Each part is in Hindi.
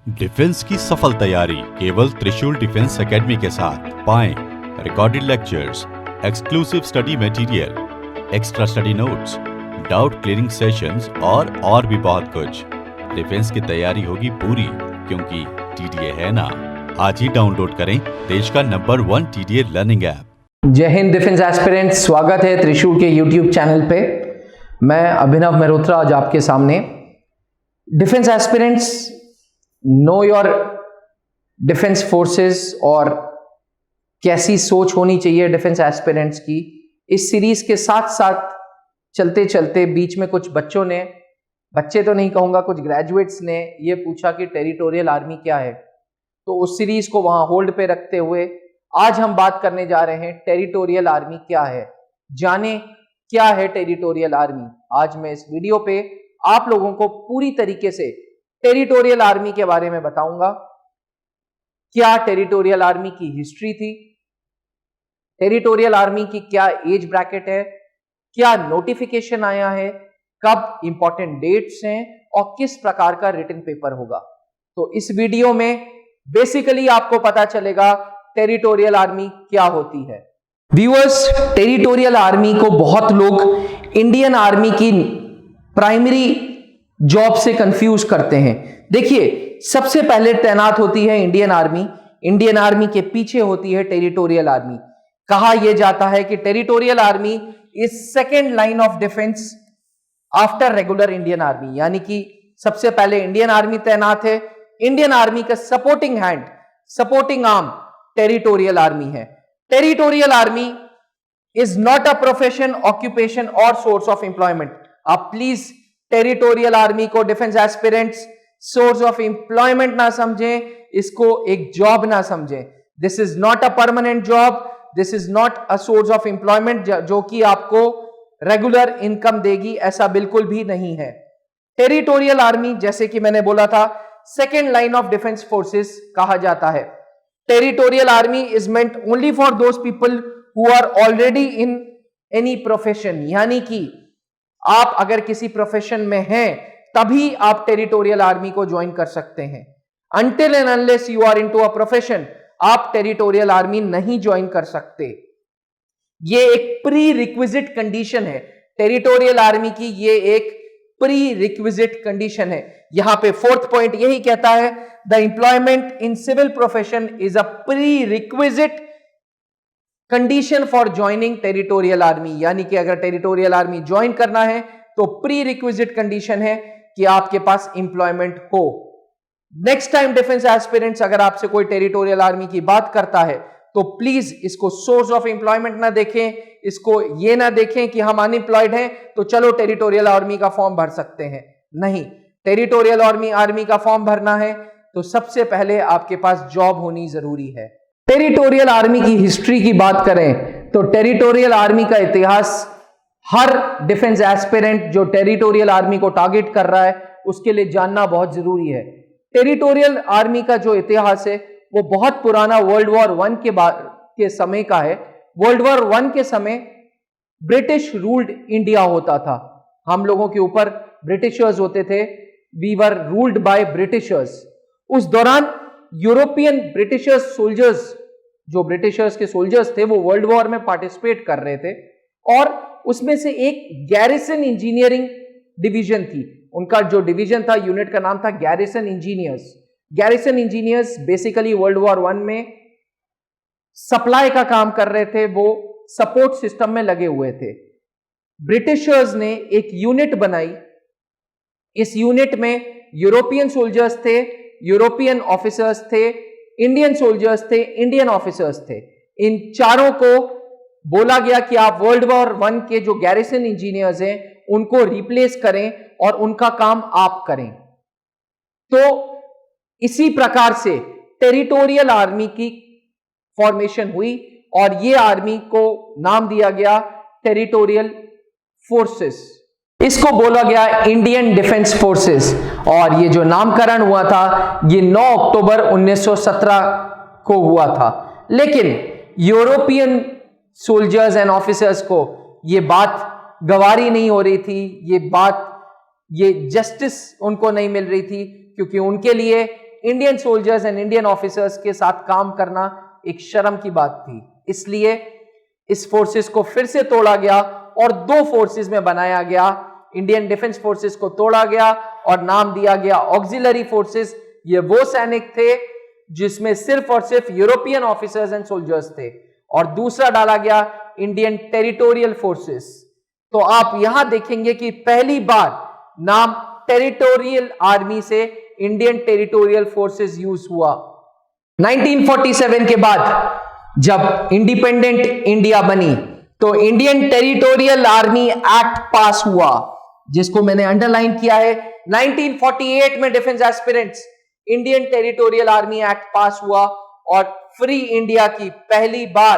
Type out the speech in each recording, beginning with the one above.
डिफेंस की सफल तैयारी केवल त्रिशूल डिफेंस एकेडमी के साथ पाएं recorded lectures, exclusive study material, extra study notes, doubt clearing sessions और भी बहुत कुछ। डिफेंस की तैयारी होगी पूरी क्योंकि टीडीए है ना। आज ही डाउनलोड करें देश का नंबर 1 टीडीए लर्निंग ऐप। जय हिंद डिफेंस एस्पिरेंट्स, स्वागत है त्रिशूल के यूट्यूब चैनल पे। मैं अभिनव मेहरोत्रा आज आपके सामने। Defence aspirants, know your defence forces और कैसी सोच होनी चाहिए डिफेंस एस्पिरेंट्स की, इस सीरीज के साथ साथ चलते चलते बीच में कुछ बच्चे तो नहीं कहूंगा, कुछ ग्रेजुएट्स ने ये पूछा कि टेरिटोरियल आर्मी क्या है, तो उस सीरीज को वहां होल्ड पे रखते हुए आज हम बात करने जा रहे हैं टेरिटोरियल आर्मी क्या है। जाने क्या है टेरिटोरियल आर्मी। आज मैं इस वीडियो पे आप लोगों को पूरी तरीके से टेरिटोरियल आर्मी के बारे में बताऊंगा। क्या टेरिटोरियल आर्मी की हिस्ट्री थी, टेरिटोरियल आर्मी की क्या एज ब्रैकेट है, क्या नोटिफिकेशन आया है, कब इंपॉर्टेंट डेट्स हैं और किस प्रकार का रिटन पेपर होगा। तो इस वीडियो में बेसिकली आपको पता चलेगा टेरिटोरियल आर्मी क्या होती है। व्यूअर्स, टेरिटोरियल आर्मी को बहुत लोग इंडियन आर्मी की प्राइमरी जॉब से कंफ्यूज करते हैं। देखिए, सबसे पहले तैनात होती है इंडियन आर्मी। इंडियन आर्मी के पीछे होती है टेरिटोरियल आर्मी। कहा यह जाता है कि territorial army is second line of defence after regular Indian army, यानी कि सबसे पहले इंडियन आर्मी तैनात है। इंडियन आर्मी का supporting hand, supporting arm territorial army है। Territorial army is not a profession, occupation और सोर्स ऑफ एम्प्लॉयमेंट। आप प्लीज टेरिटोरियल आर्मी को defence aspirants source of employment ना समझें, इसको एक जॉब ना समझें। This is not a permanent job, this is not a source of employment जो कि आपको रेगुलर इनकम देगी, ऐसा बिल्कुल भी नहीं है। टेरिटोरियल आर्मी, जैसे कि मैंने बोला था, second line of defence forces कहा जाता है। Territorial army is meant only for those people who are already in any profession, यानी कि आप अगर किसी प्रोफेशन में हैं तभी आप टेरिटोरियल आर्मी को ज्वाइन कर सकते हैं। Until and unless you are into a profession, आप टेरिटोरियल आर्मी नहीं ज्वाइन कर सकते। ये एक प्री रिक्विजिट कंडीशन है टेरिटोरियल आर्मी की, ये एक प्री रिक्विजिट कंडीशन है। यहां पे फोर्थ पॉइंट यही कहता है, the employment in civil profession is a pre requisite condition for joining territorial army, यानी कि अगर टेरिटोरियल आर्मी ज्वाइन करना है तो प्री रिक्विजिट कंडीशन है कि आपके पास एम्प्लॉयमेंट हो। नेक्स्ट टाइम डिफेंस एस्पिरेंट्स अगर आपसे कोई टेरिटोरियल आर्मी की बात करता है तो प्लीज इसको सोर्स ऑफ एम्प्लॉयमेंट ना देखें, इसको ये ना देखें कि हम अनएम्प्लॉयड हैं तो चलो टेरिटोरियल आर्मी का फॉर्म भर सकते हैं। नहीं, टेरिटोरियल आर्मी का फॉर्म भरना है तो सबसे पहले आपके पास जॉब होनी जरूरी है। टेरिटोरियल आर्मी की हिस्ट्री की बात करें तो टेरिटोरियल आर्मी का इतिहास हर डिफेंस एस्पिरेंट जो टेरिटोरियल आर्मी को टारगेट कर रहा है उसके लिए जानना बहुत जरूरी है। टेरिटोरियल आर्मी का जो इतिहास है वो बहुत पुराना वर्ल्ड वॉर 1 के समय का है। वर्ल्ड वॉर 1 के समय ब्रिटिश रूल्ड इंडिया होता था, हम लोगों के ऊपर ब्रिटिशर्स होते थे, we were ruled by Britishers. उस दौरान यूरोपियन ब्रिटिशर्स सोल्जर्स, जो ब्रिटिशर्स के सोल्जर्स थे, वो वर्ल्ड वॉर में पार्टिसिपेट कर रहे थे और उसमें से एक गैरिसन इंजीनियरिंग डिवीजन थी। उनका जो डिवीजन था, यूनिट का नाम था garrison engineers. Garrison engineers basically world war 1 में सप्लाई का काम कर रहे थे, वो सपोर्ट सिस्टम में लगे हुए थे। ब्रिटिशर्स ने एक यूनिट बनाई, इस यूनिट में यूरोपियन सोल्जर्स थे, यूरोपियन ऑफिसर्स थे, इंडियन सोल्जर्स थे, इंडियन ऑफिसर्स थे। इन चारों को बोला गया कि आप वर्ल्ड वॉर 1 के जो गैरिसन इंजीनियर्स हैं उनको रिप्लेस करें और उनका काम आप करें। तो इसी प्रकार से टेरिटोरियल आर्मी की फॉर्मेशन हुई और ये आर्मी को नाम दिया गया टेरिटोरियल फोर्सेस। इसको बोला गया इंडियन डिफेंस फोर्सेस और ये जो नामकरण हुआ था ये 9 अक्टूबर 1917 को हुआ था। लेकिन यूरोपियन सोल्जर्स एंड ऑफिसर्स को ये बात गवारी नहीं हो रही थी, ये जस्टिस उनको नहीं मिल रही थी, क्योंकि उनके लिए Indian soldiers and Indian officers के साथ काम करना एक शर्म की बात थी। इसलिए इस फोर्सेस को फिर से तोड़ा गया और दो फोर्सेस में बनाया गया। इंडियन डिफेंस फोर्सेस को तोड़ा गया और नाम दिया गया ऑक्सिलरी फोर्सेस। ये वो सैनिक थे जिसमें सिर्फ और सिर्फ यूरोपियन ऑफिसर्स एंड सोल्जर्स थे। और दूसरा डाला गया इंडियन टेरिटोरियल फोर्सेस। तो आप यहां देखेंगे कि पहली बार नाम टेरिटोरियल आर्मी से इंडियन टेरिटोरियल फोर्सेस यूज हुआ। 1947 के बाद जब इंडिपेंडेंट इंडिया बनी तो इंडियन टेरिटोरियल आर्मी एक्ट पास हुआ, जिसको मैंने अंडरलाइन किया है। 1948 में defence aspirants Indian territorial army act पास हुआ और फ्री इंडिया की पहली बार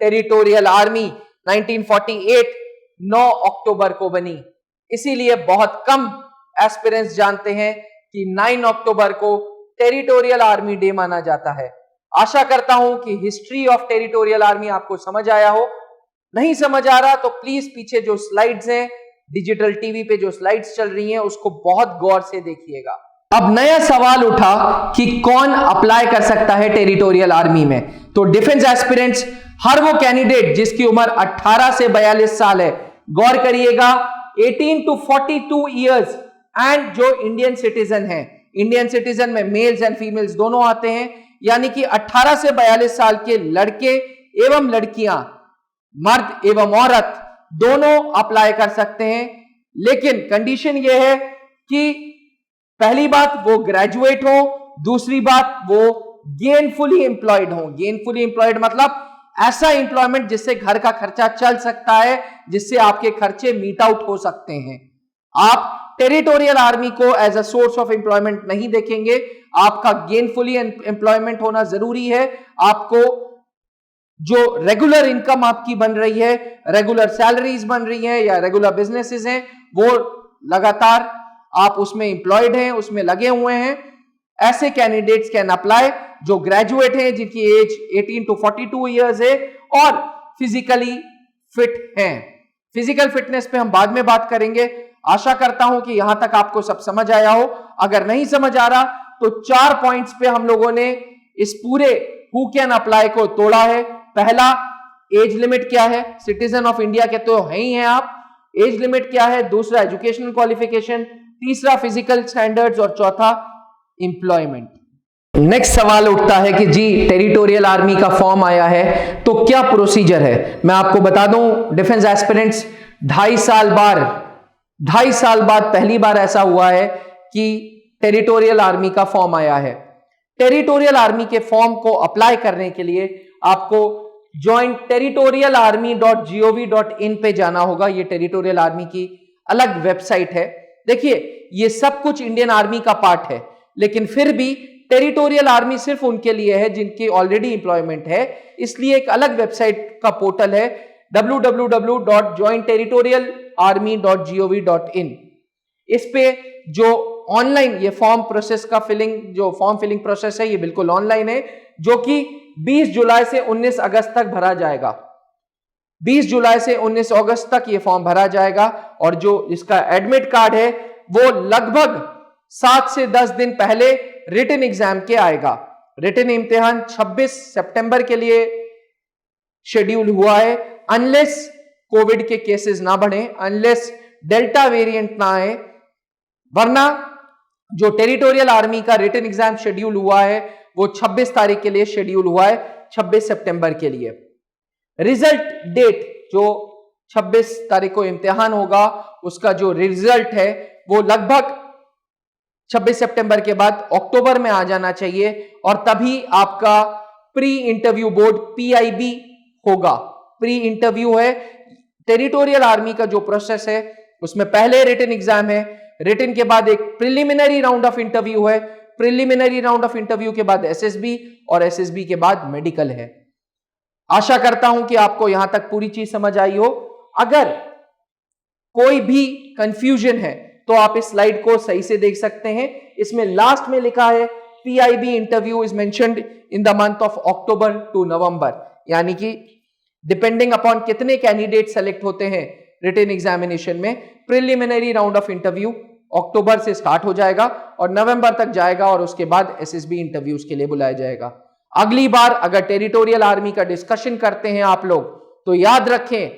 टेरिटोरियल आर्मी 1948 9 अक्टूबर को बनी। इसीलिए बहुत कम एस्पिरेंट्स जानते हैं कि 9 अक्टूबर को टेरिटोरियल आर्मी डे माना जाता है। आशा करता हूं कि हिस्ट्री ऑफ टेरिटोरियल आर्मी आपको समझ आया हो। नहीं समझ आ रहा तो प्लीज पीछे जो स्लाइड्स हैं, डिजिटल टीवी पे जो स्लाइड्स चल रही हैं, उसको बहुत गौर से देखिएगा। अब नया सवाल उठा कि कौन अप्लाई कर सकता है टेरिटोरियल आर्मी में। तो डिफेंस एस्पिरेंट्स, हर वो कैंडिडेट जिसकी उम्र 18 से 42 साल है, गौर करिएगा, 18 to 42 ईयर्स, एंड जो इंडियन सिटीजन है, इंडियन सिटीजन में मेल्स एंड फीमेल्स दोनों आते हैं, यानी कि 18 से 42 साल के लड़के एवं लड़कियां, मर्द एवं औरत दोनों अप्लाई कर सकते हैं। लेकिन कंडीशन यह है कि पहली बात वो ग्रेजुएट हो, दूसरी बात वो गेनफुली एम्प्लॉयड हो। गेनफुली एम्प्लॉयड मतलब ऐसा एम्प्लॉयमेंट जिससे घर का खर्चा चल सकता है, जिससे आपके खर्चे मीट आउट हो सकते हैं। आप टेरिटोरियल आर्मी को as a source of employment नहीं देखेंगे, आपका गेनफुली एम्प्लॉयमेंट होना जरूरी है। आपको जो रेगुलर इनकम आपकी बन रही है, रेगुलर सैलरीज बन रही है या रेगुलर बिजनेसेस हैं, वो लगातार आप उसमें एम्प्लॉयड हैं, उसमें लगे हुए हैं, ऐसे कैंडिडेट्स कैन अप्लाई जो ग्रेजुएट हैं, जिनकी एज 18 to 42 ईयर्स है और फिजिकली फिट हैं। फिजिकल फिटनेस पे हम बाद में बात करेंगे। आशा करता हूं कि यहां तक आपको सब समझ आया हो। अगर नहीं समझ आ रहा तो 4 पॉइंट्स पे हम लोगों ने इस पूरे हु कैन अप्लाई को तोड़ा है। पहला, एज लिमिट क्या है, सिटीजन ऑफ इंडिया के तो है ही हैं आप, एज लिमिट क्या है। दूसरा, एजुकेशनल क्वालिफिकेशन। तीसरा, फिजिकल स्टैंडर्ड्स। और चौथा, एम्प्लॉयमेंट। नेक्स्ट सवाल उठता है कि जी टेरिटोरियल आर्मी का फॉर्म आया है तो क्या प्रोसीजर है। मैं आपको बता दूं, डिफेंस एस्पिरेंट्स 2.5 साल बाद पहली बार ऐसा हुआ है कि टेरिटोरियल आर्मी का फॉर्म आया है। टेरिटोरियल आर्मी के फॉर्म को अप्लाई करने के लिए आपको jointerritorialarmy.gov.in पे जाना होगा। ये टेरिटोरियल आर्मी की अलग वेबसाइट है। देखिए, ये सब कुछ इंडियन आर्मी का पार्ट है, लेकिन फिर भी टेरिटोरियल आर्मी सिर्फ उनके लिए है जिनकी ऑलरेडी एम्प्लॉयमेंट है। इसलिए एक अलग वेबसाइट का पोर्टल है www.jointerritorialarmy.gov.in। इस पे जो ऑनलाइन ये फॉर्म प्रोसेस का फॉर्म फिलिंग प्रोसेस है, ये बिल्कुल ऑनलाइन है, जो कि 20 जुलाई से 19 अगस्त तक भरा जाएगा। 20 जुलाई से 19 अगस्त तक ये फॉर्म भरा जाएगा। और जो इसका एडमिट कार्ड है वो लगभग 7 से 10 दिन पहले रिटन एग्जाम के आएगा। रिटन इम्तिहान 26 सितंबर के लिए शेड्यूल हुआ है, अनलेस कोविड के केसेस ना बढ़े, अनलेस डेल्टा वेरिएंट ना आए, वरना जो टेरिटोरियल आर्मी का रिटन एग्जाम शेड्यूल हुआ है वो 26 तारीख के लिए शेड्यूल हुआ है, 26 सितंबर के लिए। रिजल्ट डेट जो 26 तारीख को इम्तिहान होगा, उसका जो रिजल्ट है वो लगभग 26 सितंबर के बाद अक्टूबर में आ जाना चाहिए, और तभी आपका प्री इंटरव्यू बोर्ड PIB होगा। प्री इंटरव्यू है, टेरिटोरियल आर्मी का जो प्रोसेस है उसमें पहले रिटन एग्जाम है, रिटन के बाद एक प्रिलिमिनरी राउंड ऑफ इंटरव्यू है, प्रिलिमिनरी राउंड ऑफ इंटरव्यू के बाद SSB और SSB के बाद मेडिकल है। आशा करता हूं कि आपको यहां तक पूरी चीज समझ आई हो। अगर कोई भी कंफ्यूजन है तो आप इस स्लाइड को सही से देख सकते हैं। इसमें लास्ट में लिखा है PIB interview is mentioned in the month of October to November, यानी कि डिपेंडिंग अपॉन कितने कैंडिडेट सेलेक्ट होते हैं रिटन एग्जामिनेशन में, preliminary round of interview October से स्टार्ट हो जाएगा और नवंबर तक जाएगा और उसके बाद एसएसबी इंटरव्यूज के लिए बुलाया जाएगा। अगली बार अगर टेरिटोरियल आर्मी का डिस्कशन करते हैं आप लोग तो याद रखें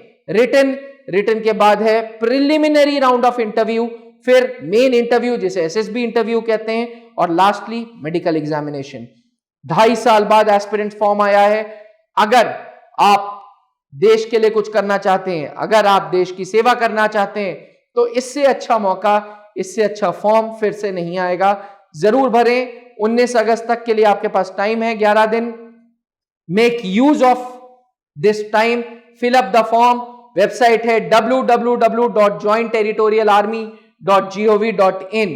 रिटन के बाद है प्रिलिमिनरी राउंड ऑफ इंटरव्यू, फिर मेन इंटरव्यू जिसे एसएसबी इंटरव्यू कहते हैं और लास्टली मेडिकल एग्जामिनेशन। 2.5 साल बाद एस्पिरेंट फॉर्म आया है। अगर आप देश के लिए कुछ करना चाहते हैं, अगर आप देश की सेवा करना चाहते हैं तो इससे अच्छा मौका, इससे अच्छा फॉर्म फिर से नहीं आएगा। जरूर भरें। 19 अगस्त तक के लिए आपके पास टाइम है, 11 दिन। Make use of this time, fill up the form. Website है www.jointerritorialarmy.gov.in।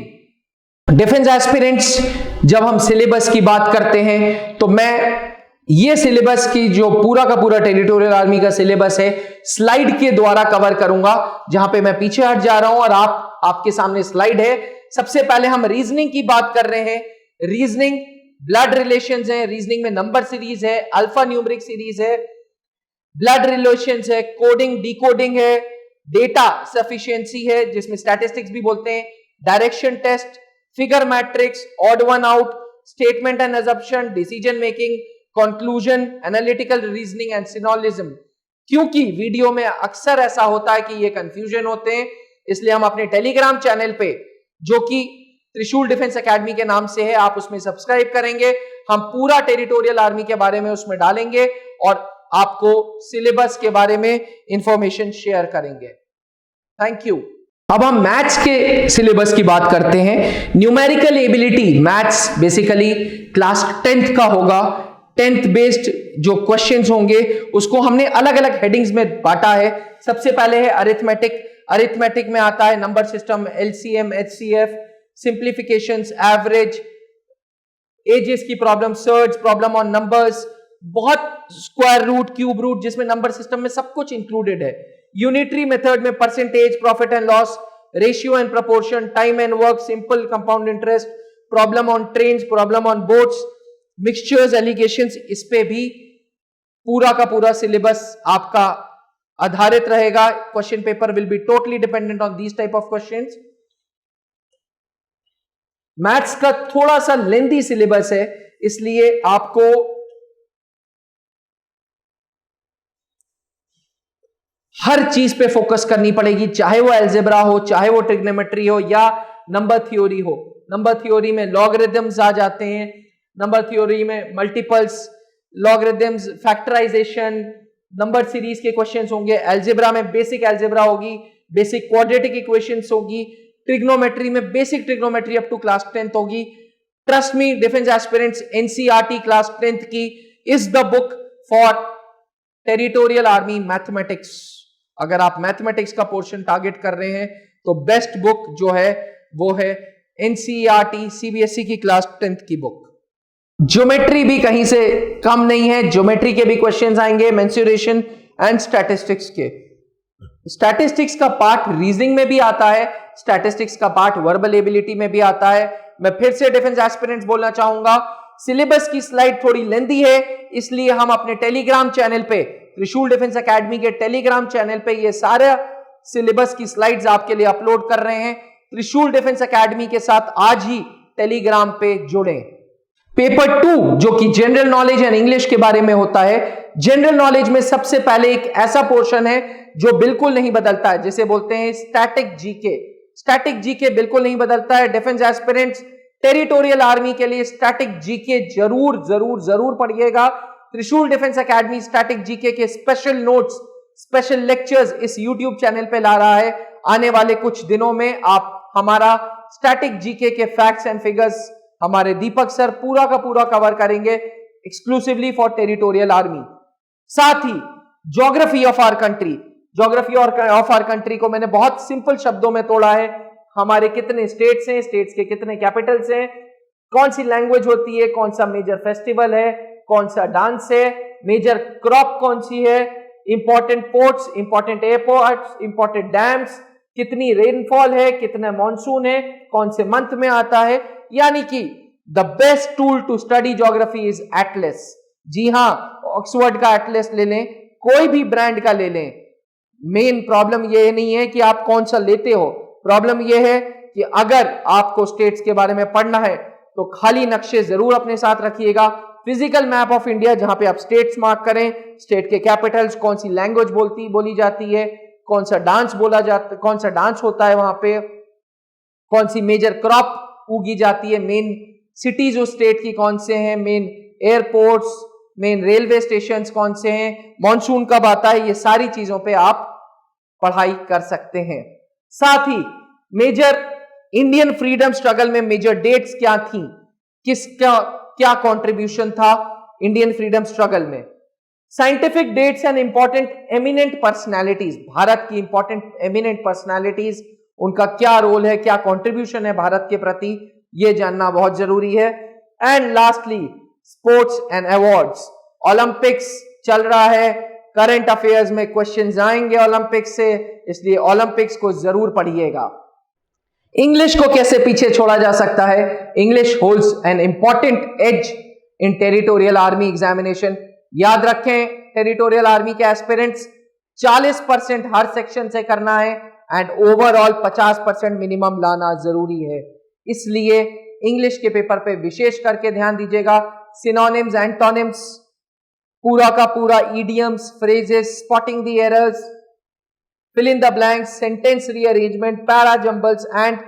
डिफेंस एस्पिरेंट्स, जब हम सिलेबस की बात करते हैं तो मैं ये सिलेबस की जो पूरा का पूरा टेरिटोरियल आर्मी का सिलेबस है स्लाइड के द्वारा कवर करूंगा, जहां पे मैं पीछे हट जा रहा हूं और आपके सामने स्लाइड है। सबसे पहले हम रीजनिंग की बात कर रहे हैं। रीजनिंग ब्लड रिलेशंस है, रीजनिंग में नंबर सीरीज है, अल्फा न्यूमेरिक सीरीज है, ब्लड रिलेशंस है, कोडिंग डिकोडिंग है, डेटा सफिशिएंसी है जिसमें स्टैटिस्टिक्स भी बोलते हैं, direction test, figure matrix, odd one out, statement and assumption, decision making, conclusion, analytical reasoning and syllogism. क्योंकि वीडियो में अक्सर ऐसा होता है कि ये कंफ्यूजन होते हैं, इसलिए हम अपने टेलीग्राम चैनल पे, जो कि त्रिशूल डिफेंस एकेडमी के नाम से है, आप उसमें सब्सक्राइब करेंगे, हम पूरा टेरिटोरियल आर्मी के बारे में उसमें डालेंगे और आपको सिलेबस के बारे में इंफॉर्मेशन शेयर करेंगे। Thank you. अब हम मैथ्स के सिलेबस की बात करते हैं। Numerical ability maths basically class 10th का होगा। 10th बेस्ड जो क्वेश्चंस होंगे उसको हमने अलग अलग हेडिंग्स में बांटा है। सबसे पहले है अरिथमेटिक। अरिथमेटिक में आता है number system, LCM, HCF, simplifications, average, ages की problem, search, problem on numbers, बहुत स्क्वायर रूट, क्यूब रूट, जिसमें नंबर सिस्टम में सब कुछ इंक्लूडेड है। यूनिटरी मेथड में percentage, profit and loss, ratio and proportion, time and work, simple compound interest, problem on trains, problem on boats, mixtures, alligations, इस पे भी पूरा का पूरा सिलेबस आपका आधारित रहेगा। Question paper will be totally dependent on these type of questions. Maths का थोड़ा सा लेंथी सिलेबस है, इसलिए आपको हर चीज पे फोकस करनी पड़ेगी, चाहे वो अलजेब्रा हो, चाहे वो ट्रिग्नोमेट्री हो या नंबर थ्योरी हो। नंबर थ्योरी में लॉगरिथम्स आ जाते हैं, नंबर थ्योरी में multiples, logarithms, factorisation, number series के क्वेश्चंस होंगे। अलजेब्रा में बेसिक अलजेब्रा होगी, बेसिक क्वाड्रेटिक इक्वेशंस होगी। ट्रिग्नोमेट्री में basic trigonometry up to class 10th होगी। Trust me defence aspirants, NCERT class 10th की is the book for territorial army mathematics. अगर आप मैथमेटिक्स का पोर्शन टारगेट कर रहे हैं तो बेस्ट बुक जो है वो है एनसीईआरटी सीबीएसई की क्लास 10th की बुक। ज्योमेट्री भी कहीं से कम नहीं है, ज्योमेट्री के भी क्वेश्चंस आएंगे, मेंसुरेशन एंड स्टैटिस्टिक्स के। स्टैटिस्टिक्स का पार्ट रीजनिंग में भी आता है, स्टैटिस्टिक्स का पार्ट वर्बल एबिलिटी में भी आता है। मैं फिर से डिफेंस एस्पिरेंट्स बोलना चाहूंगा, सिलेबस की स्लाइड थोड़ी लेंथी है, इसलिए हम अपने टेलीग्राम चैनल पे, त्रिशूल डिफेंस एकेडमी के टेलीग्राम चैनल पे ये सारे सिलेबस की स्लाइड्स आपके लिए अपलोड कर रहे हैं। त्रिशूल डिफेंस एकेडमी के साथ आज ही टेलीग्राम पे जुड़ें। पेपर 2 जो कि जनरल नॉलेज एंड इंग्लिश के बारे में होता है। जनरल नॉलेज में सबसे पहले एक ऐसा पोर्शन है जो बिल्कुल नहीं बदलता है, जिसे बोलते हैं स्टैटिक जीके। स्टैटिक जीके बिल्कुल नहीं बदलता है। डिफेंस एस्पिरेंट्स, टेरिटोरियल आर्मी के लिए स्टैटिक जीके जरूर जरूर जरूर पढ़िएगा। त्रिशूल डिफेंस एकेडमी स्टैटिक जीके के स्पेशल नोट्स, स्पेशल लेक्चर्स इस यूट्यूब चैनल पे ला रहा है। आने वाले कुछ दिनों में आप हमारा स्टैटिक जीके के फैक्ट्स एंड फिगर्स हमारे दीपक सर पूरा का पूरा कवर करेंगे एक्सक्लूसिवली फॉर टेरिटोरियल आर्मी। साथ ही geography of our country, geography of our country को मैंने बहुत सिंपल शब्दों में तोड़ा है। हमारे कितने स्टेट्स हैं, स्टेट्स के कितने कैपिटल्स हैं, कौन सी लैंग्वेज होती है, कौन सा मेजर फेस्टिवल है, कौन सा डांस है, मेजर क्रॉप कौन सी है, important ports, important airports, important dams, कितनी रेनफॉल है, कितना मॉनसून है, कौन से मंथ में आता है। यानी कि the best tool to study geography is atlas. जी हां, ऑक्सफोर्ड का एटलस ले लें, कोई भी ब्रांड का ले लें। मेन प्रॉब्लम यह नहीं है कि आप कौन सा लेते हो, प्रॉब्लम यह है कि अगर आपको स्टेट्स के बारे में पढ़ना है तो खाली नक्शे जरूर अपने साथ रखिएगा, फिजिकल मैप ऑफ इंडिया जहां पे आप स्टेट्स मार्क करें, स्टेट के कैपिटल्स, कौन सी लैंग्वेज बोली जाती है, कौन सा डांस होता है वहां पे, कौन सी मेजर क्रॉप उगी जाती है, मेन सिटीज उस स्टेट की कौन से हैं, main airports, main railway stations कौन से हैं, मॉनसून कब आता है, ये सारी चीजों पे आप पढ़ाई कर सकते हैं। साथ ही मेजर इंडियन फ्रीडम स्ट्रगल में मेजर डेट्स क्या थी, किसका क्या कंट्रीब्यूशन था इंडियन फ्रीडम स्ट्रगल में, scientific dates and important eminent personalities, Bharat की इंपॉर्टेंट एमिनेंट पर्सनालिटीज, उनका क्या रोल है, क्या कंट्रीब्यूशन है भारत के प्रति, यह जानना बहुत जरूरी है। And lastly sports and awards, Olympics चल रहा है, करंट अफेयर्स में क्वेश्चंस आएंगे ओलंपिक्स से, इसलिए ओलंपिक्स को जरूर पढ़िएगा। इंग्लिश को कैसे पीछे छोड़ा जा सकता है, English holds an important edge in territorial army examination. याद रखें, टेरिटोरियल आर्मी के एस्पिरेंट्स 40% हर सेक्शन से करना है एंड ओवरऑल 50% मिनिमम लाना जरूरी है, इसलिए इंग्लिश के पेपर पे विशेष करके ध्यान दीजिएगा। सिनोनिम्स, एंटोनिम्स, पूरा का पूरा idioms, phrases, spotting the errors, fill in the blanks, sentence rearrangement, para jumbles and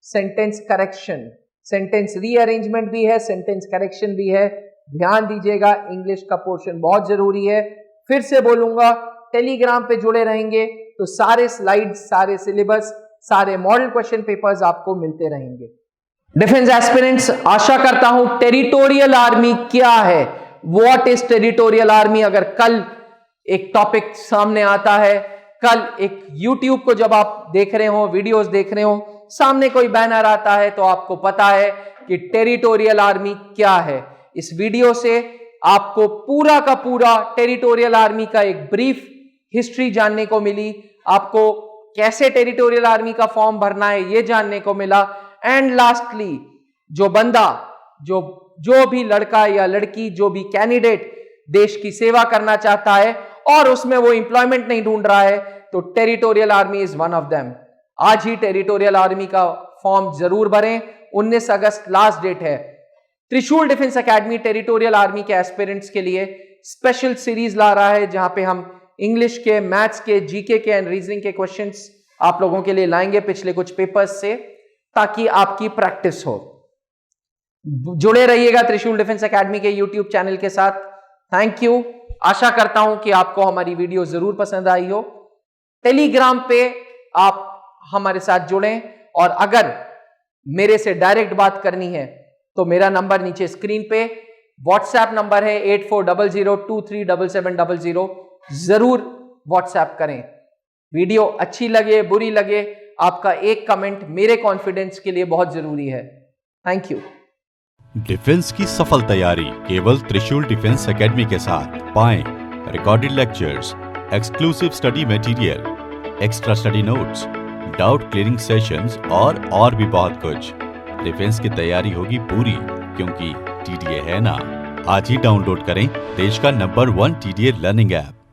sentence correction। sentence rearrangement भी है, sentence correction भी है, ध्यान दीजिएगा, इंग्लिश का पोर्शन बहुत जरूरी है। फिर से बोलूंगा, टेलीग्राम पे जुड़े रहेंगे तो सारे स्लाइड्स, सारे सिलेबस, सारे मॉडल क्वेश्चन पेपर्स आपको मिलते रहेंगे। डिफेंस एस्पिरेंट्स, आशा करता हूं टेरिटोरियल आर्मी क्या है, व्हाट इज टेरिटोरियल आर्मी, अगर कल एक टॉपिक सामने आता है, कल एक YouTube को जब आप देख रहे हो, वीडियोस देख रहे हो, सामने कोई बैनर आता है तो आपको पता है कि टेरिटोरियल आर्मी क्या है। इस वीडियो से आपको पूरा का पूरा टेरिटोरियल आर्मी का एक ब्रीफ हिस्ट्री जानने को मिली, आपको कैसे टेरिटोरियल आर्मी का फॉर्म भरना है ये जानने को मिला। एंड लास्टली, जो बंदा, जो भी लड़का या लड़की, जो भी कैंडिडेट देश की सेवा करना चाहता है और उसमें वो एम्प्लॉयमेंट नहीं ढूंढ रहा है, तो territorial army is one of them. आज ही टेरिटोरियल आर्मी का फॉर्म जरूर भरें, 19 अगस्त लास्ट डेट है। त्रिशूल डिफेंस एकेडमी टेरिटोरियल आर्मी के एस्पिरेंट्स के लिए स्पेशल सीरीज ला रहा है, जहां पे हम इंग्लिश के, मैथ्स के, जीके के एंड रीजनिंग के क्वेश्चंस आप लोगों के लिए लाएंगे पिछले कुछ पेपर्स से, ताकि आपकी प्रैक्टिस हो। जुड़े रहिएगा त्रिशूल डिफेंस एकेडमी के यूट्यूब चैनल के साथ। Thank you. आशा करता हूं कि आपको हमारी वीडियो जरूर पसंद आई हो। टेलीग्राम पे आप हमारे साथ जुड़ें, और अगर मेरे से डायरेक्ट बात करनी है तो मेरा नंबर नीचे स्क्रीन पे, व्हाट्सएप नंबर है 8400237700, जरूर व्हाट्सएप करें। वीडियो अच्छी लगे, बुरी लगे, आपका एक कमेंट मेरे कॉन्फिडेंस के लिए बहुत जरूरी है। Thank you. डिफेंस की सफल तैयारी केवल त्रिशूल डिफेंस एकेडमी के साथ पाएं recorded lectures, exclusive study material, extra study notes, doubt clearing sessions और भी बहुत कुछ। डिफेंस की तैयारी होगी पूरी, क्योंकि TDA है ना। आज ही डाउनलोड करें देश का नंबर 1 TDA लर्निंग ऐप।